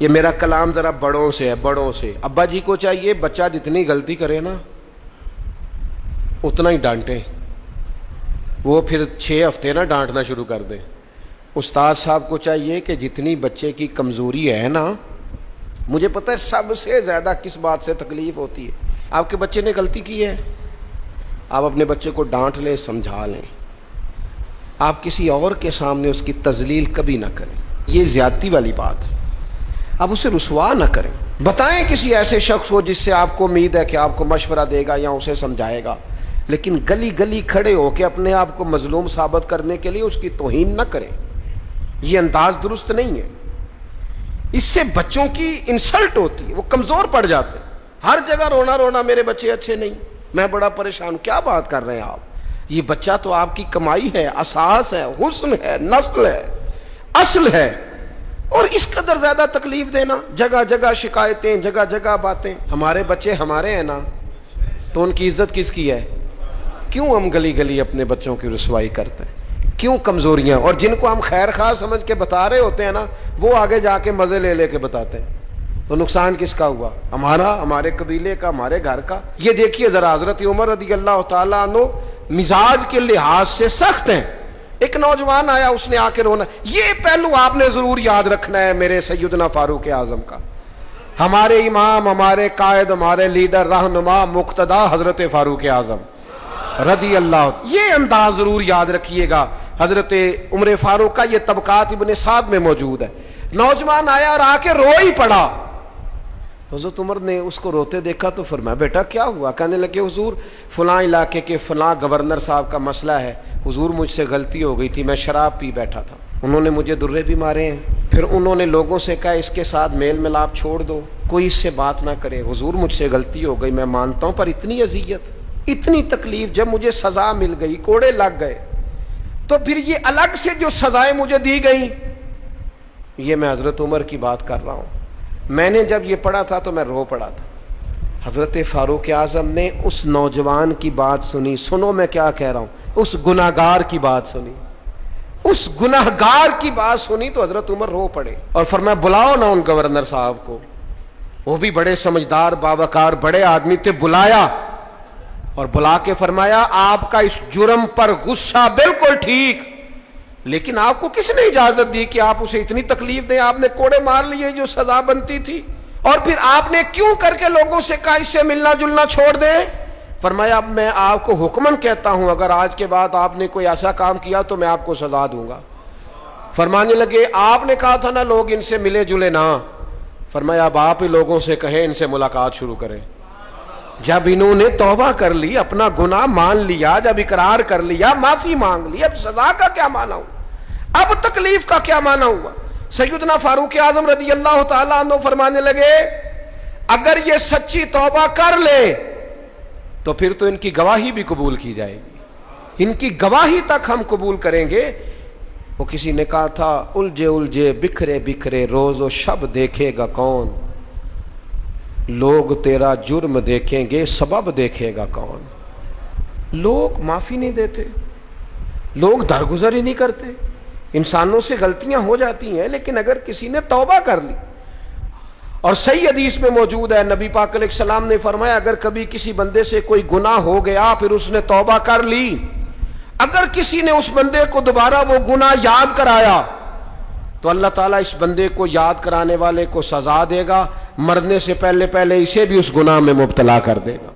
یہ میرا کلام ذرا بڑوں سے ہے، بڑوں سے۔ ابا جی کو چاہیے بچہ جتنی غلطی کرے نا اتنا ہی ڈانٹیں، وہ پھر 6 ہفتے نہ ڈانٹنا شروع کر دیں۔ استاد صاحب کو چاہیے کہ جتنی بچے کی کمزوری ہے نا، مجھے پتہ ہے سب سے زیادہ کس بات سے تکلیف ہوتی ہے، آپ کے بچے نے غلطی کی ہے، آپ اپنے بچے کو ڈانٹ لیں، سمجھا لیں، آپ کسی اور کے سامنے اس کی تذلیل کبھی نہ کریں، یہ زیادتی والی بات ہے۔ آپ اسے رسوا نہ کریں، بتائیں کسی ایسے شخص کو جس سے آپ کو امید ہے کہ آپ کو مشورہ دے گا یا اسے سمجھائے گا، لیکن گلی گلی کھڑے ہو کے اپنے آپ کو مظلوم ثابت کرنے کے لیے اس کی توہین نہ کریں، یہ انداز درست نہیں ہے۔ اس سے بچوں کی انسلٹ ہوتی ہے، وہ کمزور پڑ جاتے ہیں، ہر جگہ رونا رونا میرے بچے اچھے نہیں، میں بڑا پریشان ہوں۔ کیا بات کر رہے ہیں آپ؟ یہ بچہ تو آپ کی کمائی ہے، اساس ہے، حسن ہے، نسل ہے، اصل ہے، اور اس قدر زیادہ تکلیف دینا، جگہ جگہ شکایتیں، جگہ جگہ باتیں۔ ہمارے بچے ہمارے ہیں نا، تو ان کی عزت کس کی ہے؟ کیوں ہم گلی گلی اپنے بچوں کی رسوائی کرتے ہیں؟ کیوں کمزوریاں؟ اور جن کو ہم خیر خواہ سمجھ کے بتا رہے ہوتے ہیں نا، وہ آگے جا کے مزے لے لے کے بتاتے ہیں، تو نقصان کس کا ہوا؟ ہمارا، ہمارے قبیلے کا، ہمارے گھر کا۔ یہ دیکھیے ذرا، حضرت عمر رضی اللہ تعالیٰ عنہ مزاج کے لحاظ سے سخت ہیں، ایک نوجوان آیا، اس نے آ کے رونا۔ یہ پہلو آپ نے ضرور یاد رکھنا ہے میرے سیدنا فاروق اعظم کا، ہمارے امام، ہمارے قائد، ہمارے لیڈر، رہنما، مقتدا حضرت فاروق اعظم رضی اللہ، یہ انداز ضرور یاد رکھیے گا۔ حضرت عمر فاروق کا یہ طبقات ابن سعد میں موجود ہے۔ نوجوان آیا اور آ کے رو ہی پڑا، حضرت عمر نے اس کو روتے دیکھا تو فرمایا بیٹا کیا ہوا؟ کہنے لگے حضور فلاں علاقے کے فلاں گورنر صاحب کا مسئلہ ہے، حضور مجھ سے غلطی ہو گئی تھی، میں شراب پی بیٹھا تھا، انہوں نے مجھے درے بھی مارے ہیں، پھر انہوں نے لوگوں سے کہا اس کے ساتھ میل ملاپ چھوڑ دو، کوئی اس سے بات نہ کرے، حضور مجھ سے غلطی ہو گئی، میں مانتا ہوں، پر اتنی اذیت، اتنی تکلیف، جب مجھے سزا مل گئی، کوڑے لگ گئے، تو پھر یہ الگ سے جو سزائیں مجھے دی گئیں، یہ میں حضرت عمر کی بات کر رہا ہوں، میں نے جب یہ پڑھا تھا تو میں رو پڑا تھا۔ حضرت فاروق اعظم نے اس نوجوان کی بات سنی، سنو میں کیا کہہ رہا ہوں، اس گناہگار کی بات سنی، اس گناہگار کی بات سنی تو حضرت عمر رو پڑے اور فرمایا بلاؤ نا ان گورنر صاحب کو، وہ بھی بڑے سمجھدار، باوقار، بڑے آدمی تھے، بلایا اور بلا کے فرمایا آپ کا اس جرم پر غصہ بالکل ٹھیک، لیکن آپ کو کس نے اجازت دی کہ آپ اسے اتنی تکلیف دیں؟ آپ نے کوڑے مار لیے جو سزا بنتی تھی، اور پھر آپ نے کیوں کر کے لوگوں سے کہا اس سے ملنا جلنا چھوڑ دیں؟ فرمایا اب میں آپ کو حکمن کہتا ہوں، اگر آج کے بعد آپ نے کوئی ایسا کام کیا تو میں آپ کو سزا دوں گا۔ فرمانے لگے آپ نے کہا تھا نا لوگ ان سے ملے جلے نہ، فرمایا اب آپ ہی لوگوں سے کہیں ان سے ملاقات شروع کریں۔ جب انہوں نے توبہ کر لی، اپنا گناہ مان لیا، جب اقرار کر لیا، معافی مانگ لی، اب سزا کا کیا معنی ہوا؟ اب تکلیف کا کیا معنی ہوا؟ سیدنا فاروق اعظم رضی اللہ تعالیٰ عنہ فرمانے لگے اگر یہ سچی توبہ کر لے تو پھر تو ان کی گواہی بھی قبول کی جائے گی، ان کی گواہی تک ہم قبول کریں گے۔ وہ کسی نے کہا تھا الجھے الجھے بکھرے بکھرے روز و شب دیکھے گا کون، لوگ تیرا جرم دیکھیں گے سبب دیکھے گا کون۔ لوگ معافی نہیں دیتے، لوگ درگزر ہی نہیں کرتے، انسانوں سے غلطیاں ہو جاتی ہیں، لیکن اگر کسی نے توبہ کر لی، اور صحیح حدیث میں موجود ہے، نبی پاک علیہ السلام نے فرمایا اگر کبھی کسی بندے سے کوئی گناہ ہو گیا پھر اس نے توبہ کر لی، اگر کسی نے اس بندے کو دوبارہ وہ گناہ یاد کرایا تو اللہ تعالیٰ اس بندے کو یاد کرانے والے کو سزا دے گا، مرنے سے پہلے اسے بھی اس گناہ میں مبتلا کر دے گا۔